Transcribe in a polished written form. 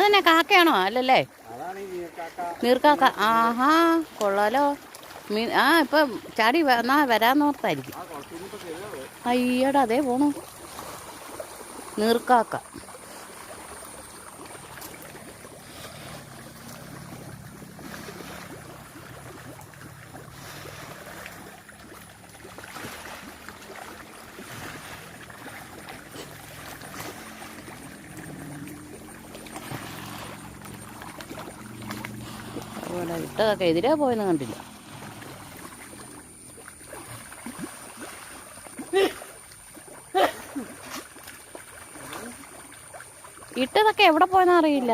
അതന്നെ കാക്കയാണോ? അല്ലല്ലേ, നീർക്കാക്ക. ആഹാ, കൊള്ളാലോ. മീൻ ഇപ്പം ചാടി വരാന്നോർത്തായിരിക്കും. അയ്യടാ, അതേ പോണു നീർക്കാക്ക. അതുപോലെ ഇട്ടതൊക്കെ എതിരെ പോയെന്ന് കണ്ടില്ല. ഇട്ടതൊക്കെ എവിടെ പോയെന്ന് അറിയില്ല.